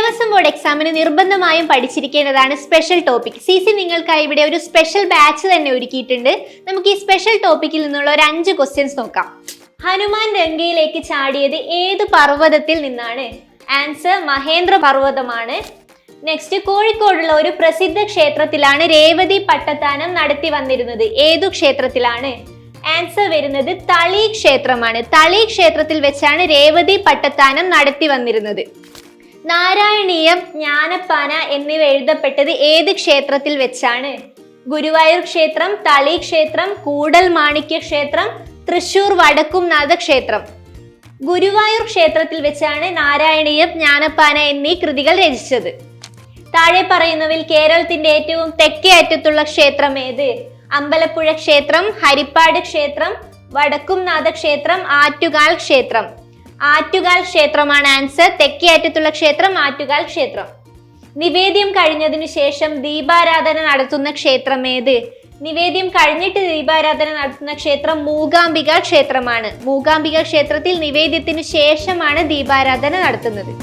Devaswom board എക്സാമിന് നിർബന്ധമായും പഠിച്ചിരിക്കേണ്ടതാണ് special topic. CC നിങ്ങൾക്കായി ഇവിടെ ഒരു സ്പെഷ്യൽ ബാച്ച് തന്നെ ഒരുക്കിയിട്ടുണ്ട്. നമുക്ക് ഈ സ്പെഷ്യൽ ടോപ്പിക്കിൽ നിന്നുള്ള ഒരു 5 ക്വസ്റ്റ്യൻസ് നോക്കാം. ഹനുമാൻ ഗംഗയിലേക്ക് ചാടിയത് ഏത് പർവ്വതത്തിൽ നിന്നാണ്? ആൻസർ മഹേന്ദ്ര പർവ്വതമാണ്. നെക്സ്റ്റ്, കോഴിക്കോടുള്ള ഒരു പ്രസിദ്ധ ക്ഷേത്രത്തിലാണ് രേവതി പട്ടത്താനം നടത്തി വന്നിരുന്നത്. ഏതു ക്ഷേത്രത്തിലാണ്? ആൻസർ വരുന്നത് തളി ക്ഷേത്രമാണ്. തളി ക്ഷേത്രത്തിൽ വെച്ചാണ് രേവതി പട്ടത്താനം നടത്തി വന്നിരുന്നത്. നാരായണീയം, ജ്ഞാനപ്പാന എന്നിവ എഴുതപ്പെട്ടത് ഏത് ക്ഷേത്രത്തിൽ വെച്ചാണ്? ഗുരുവായൂർ ക്ഷേത്രം, തളി ക്ഷേത്രം, കൂടൽ മാണിക്യ ക്ഷേത്രം, തൃശൂർ വടക്കുംനാഥ ക്ഷേത്രം. ഗുരുവായൂർ ക്ഷേത്രത്തിൽ വെച്ചാണ് നാരായണീയം, ജ്ഞാനപ്പാന എന്നീ കൃതികൾ രചിച്ചത്. താഴെ പറയുന്നവയിൽ കേരളത്തിന്റെ ഏറ്റവും തെക്കേ അറ്റത്തുള്ള ക്ഷേത്രം ഏത്? അമ്പലപ്പുഴ ക്ഷേത്രം, ഹരിപ്പാട് ക്ഷേത്രം, വടക്കുംനാഥ ക്ഷേത്രം, ആറ്റുകാൽ ക്ഷേത്രം. ആറ്റുകാൽ ക്ഷേത്രമാണ് ആൻസർ. തെക്കേ അറ്റത്തുള്ള ക്ഷേത്രം ആറ്റുകാൽ ക്ഷേത്രം. നിവേദ്യം കഴിഞ്ഞതിനു ശേഷം ദീപാരാധന നടത്തുന്ന ക്ഷേത്രം ഏത്? നിവേദ്യം കഴിഞ്ഞിട്ട് ദീപാരാധന നടത്തുന്ന ക്ഷേത്രം മൂകാംബിക ക്ഷേത്രമാണ്. മൂകാംബിക ക്ഷേത്രത്തിൽ നിവേദ്യത്തിനു ശേഷമാണ് ദീപാരാധന നടത്തുന്നത്.